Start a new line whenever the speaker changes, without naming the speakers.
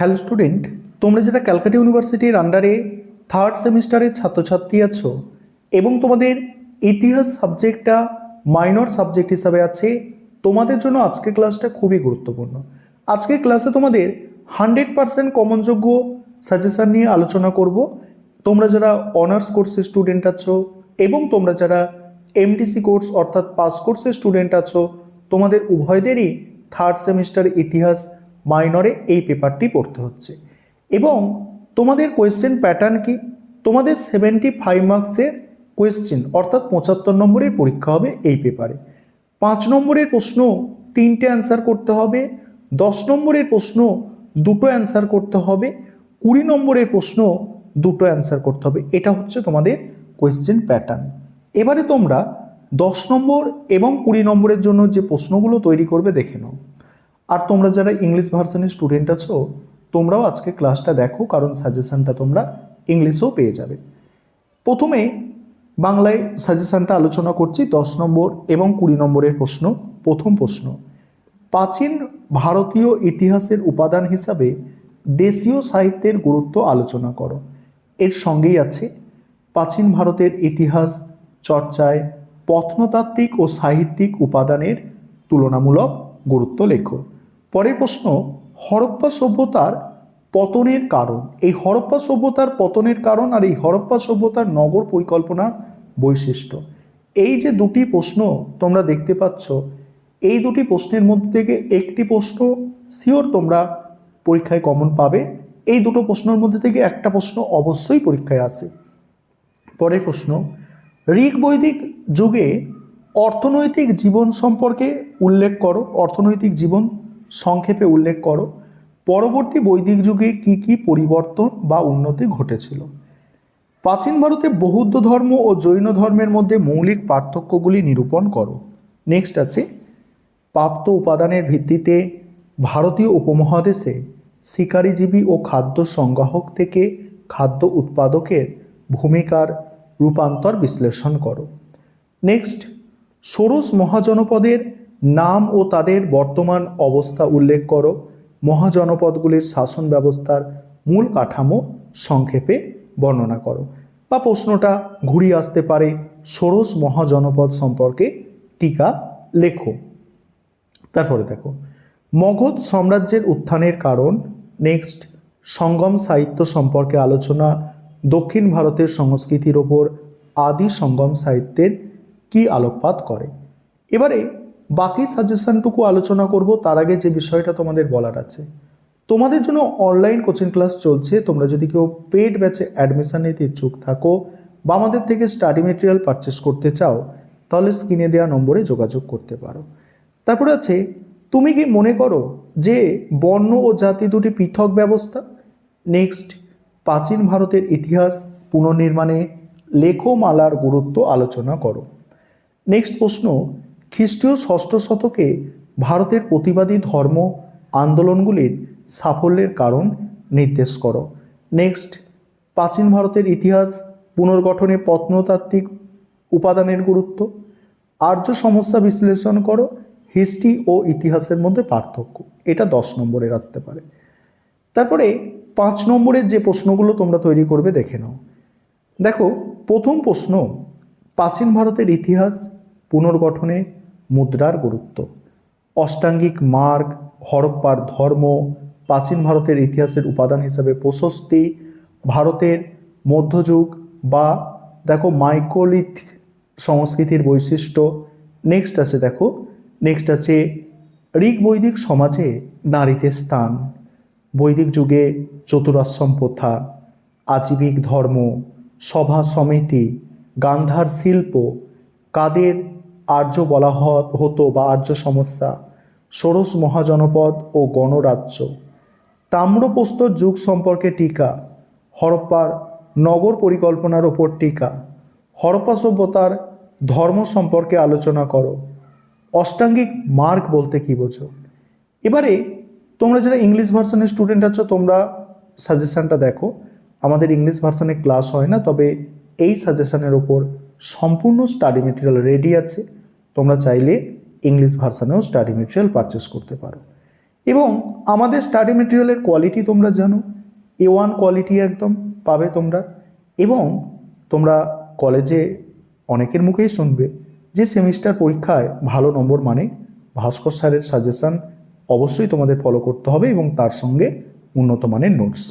Hello student, তোমরা যেটা ক্যালকাটা ইউনিভার্সিটির আন্ডারে থার্ড সেমিস্টারের ছাত্রছাত্রী আছো এবং তোমাদের ইতিহাস সাবজেক্টটা মাইনর সাবজেক্ট হিসাবে আছে, তোমাদের জন্য আজকের ক্লাসটা খুবই গুরুত্বপূর্ণ। আজকের ক্লাসে তোমাদের 100% কমনযোগ্য সাজেশন নিয়ে আলোচনা করব। তোমরা যারা অনার্স কোর্সের স্টুডেন্ট আছো এবং তোমরা যারা এমডিসি কোর্স অর্থাৎ পাস কোর্সের স্টুডেন্ট আছো, তোমাদের উভয়দেরই থার্ড সেমিস্টার ইতিহাস মাইনরে এই পেপারটি পড়তে হচ্ছে। এবং তোমাদের কোয়েশ্চেন প্যাটার্ন কি, তোমাদের 75 মার্কসের কোয়েশ্চেন অর্থাৎ 75 নম্বরের পরীক্ষা হবে এই পেপারে। 5 নম্বরের প্রশ্ন 3টে অ্যান্সার করতে হবে, 10 নম্বরের প্রশ্ন 2টো অ্যান্সার করতে হবে, 20 নম্বরের প্রশ্ন 2টো অ্যান্সার করতে হবে। এটা হচ্ছে তোমাদের কোয়েশ্চেন প্যাটার্ন। এবারে তোমরা 10 নম্বর এবং 20 নম্বরের জন্য যে প্রশ্নগুলো তৈরি করবে দেখে নাও। আর তোমরা যারা ইংলিশ ভার্সনের স্টুডেন্ট আছো, তোমরাও আজকে ক্লাসটা দেখো, কারণ সাজেশনটা তোমরা ইংলিশেও পেয়ে যাবে। প্রথমে বাংলায় সাজেশনটা আলোচনা করছি। 10 নম্বর এবং 20 নম্বরের প্রশ্ন। প্রথম প্রশ্ন, প্রাচীন ভারতীয় ইতিহাসের উপাদান হিসাবে দেশীয় সাহিত্যের গুরুত্ব আলোচনা করো। এর সঙ্গেই আছে প্রাচীন ভারতের ইতিহাস চর্চায় প্রত্নতাত্ত্বিক ও সাহিত্যিক উপাদানের তুলনামূলক গুরুত্ব লেখো। পরের প্রশ্ন, হরপ্পা সভ্যতার পতনের কারণ। এই হরপ্পা সভ্যতার পতনের কারণ আর এই হরপ্পা সভ্যতার নগর পরিকল্পনার বৈশিষ্ট্য। এই যে দুটি প্রশ্ন তোমরা দেখতে পাচ্ছ, এই দুটি প্রশ্নের মধ্যে থেকে একটি প্রশ্ন শিওর তোমরা পরীক্ষায় কমন পাবে। এই দুটো প্রশ্নের মধ্যে থেকে একটা প্রশ্ন অবশ্যই পরীক্ষায় আসে। পরের প্রশ্ন, ঋগ বৈদিক যুগে অর্থনৈতিক জীবন সম্পর্কে উল্লেখ করো। অর্থনৈতিক জীবন সংক্ষেপে উল্লেখ করো। পরবর্তী বৈদিক যুগে কি কি পরিবর্তন বা উন্নতি ঘটেছিল। প্রাচীন ভারতে বৌদ্ধ ধর্ম ও জৈন ধর্মের মধ্যে মৌলিক পার্থক্যগুলি নিরূপণ করো। নেক্সট আছে, প্রাপ্ত উপাদানের ভিত্তিতে ভারতীয় উপমহাদেশে শিকারীজীবী ও খাদ্য সংগ্রাহক থেকে খাদ্য উৎপাদকের ভূমিকার রূপান্তর বিশ্লেষণ করো। নেক্সট, ষোড়শ মহাজনপদের নাম ও তাদের বর্তমান অবস্থা উল্লেখ করো। মহাজনপদগুলির শাসন ব্যবস্থার মূল কাঠামো সংক্ষেপে বর্ণনা করো। বা প্রশ্নটা ঘুরিয়ে আসতে পারে, ষোড়শ মহাজনপদ সম্পর্কে টিকা লেখো। তারপরে দেখো, মগধ সাম্রাজ্যের উত্থানের কারণ। নেক্সট, সঙ্গম সাহিত্য সম্পর্কে আলোচনা। দক্ষিণ ভারতের সংস্কৃতির ওপর আদি সঙ্গম সাহিত্যের কি আলোকপাত করে। এবারে বাকি সাজেশনটুকু আলোচনা করব। তার আগে যে বিষয়টা তোমাদের বলার আছে, তোমাদের জন্য অনলাইন কোচিং ক্লাস চলছে। তোমরা যদি কেউ পেড ব্যাচে অ্যাডমিশন নিতে ইচ্ছুক থাকো বা আমাদের থেকে স্টাডি মেটেরিয়াল পারচেস করতে চাও, তাহলে স্ক্রিনে দেওয়া নম্বরে যোগাযোগ করতে পারো। তারপরে আছে, তুমি কি মনে করো যে বর্ণ ও জাতি দুটি পৃথক ব্যবস্থা। নেক্সট, প্রাচীন ভারতের ইতিহাস পুনর্নির্মাণে লেখমালার গুরুত্ব আলোচনা করো। নেক্সট প্রশ্ন, খ্রিস্টীয় ষষ্ঠ শতকে ভারতের প্রতিবাদী ধর্ম আন্দোলনগুলির সাফল্যের কারণ নির্দেশ করো। নেক্সট, প্রাচীন ভারতের ইতিহাস পুনর্গঠনে প্রত্নতাত্ত্বিক উপাদানের গুরুত্ব। আর্য সমস্যা বিশ্লেষণ করো। হিস্ট্রি ও ইতিহাসের মধ্যে পার্থক্য। এটা 10 নম্বরের আসতে পারে। তারপরে 5 নম্বরের যে প্রশ্নগুলো তোমরা তৈরি করবে দেখে নাও। দেখো, প্রথম প্রশ্ন, প্রাচীন ভারতের ইতিহাস পুনর্গঠনে মুদ্রার গুরুত্ব। অষ্টাঙ্গিক মার্গ, হরপ্পার ধর্ম, প্রাচীন ভারতের ইতিহাসের উপাদান হিসাবে প্রশস্তি, ভারতের মধ্যযুগ বা দেখো মাইকোলিথ সংস্কৃতির বৈশিষ্ট্য। নেক্সট আছে, দেখো নেক্সট আছে ঋগ বৈদিক সমাজে নারীদের স্থান, বৈদিক যুগে চতুরাশ্রম প্রথা, আজীবিক ধর্ম, সভা সমিতি, গান্ধার শিল্প, কাদের আর্য বলা হতো বা আর্য সমস্যা, ষোড়শ মহাজনপদ ও গণরাজ্য, তাম্রপ্রস্তর যুগ সম্পর্কে টিকা, হরপ্পার নগর পরিকল্পনার ওপর টিকা, হরপ্পা সভ্যতার ধর্ম সম্পর্কে আলোচনা করো। অষ্টাঙ্গিক মার্গ বলতে কি বোঝো। এবারে তোমরা যারা ইংলিশ ভার্সনের স্টুডেন্ট আছো, তোমরা সাজেশনটা দেখো। আমাদের ইংলিশ ভার্সনে ক্লাস হয় না, তবে এই সাজেশনের ওপর সম্পূর্ণ স্টাডি মেটেরিয়াল রেডি আছে। তোমরা চাইলে ইংলিশ ভার্সনেও স্টাডি মেটেরিয়াল পারচেস করতে পারো। এবং আমাদের স্টাডি মেটেরিয়ালের কোয়ালিটি তোমরা জানো, A1 কোয়ালিটি একদম পাবে তোমরা। এবং তোমরা কলেজে অনেকের মুখেই শুনবে যে সেমিস্টার পরীক্ষায় ভালো নম্বর মানে ভাস্কর স্যারের সাজেশন অবশ্যই তোমাদের ফলো করতে হবে এবং তার সঙ্গে উন্নত মানের নোটস।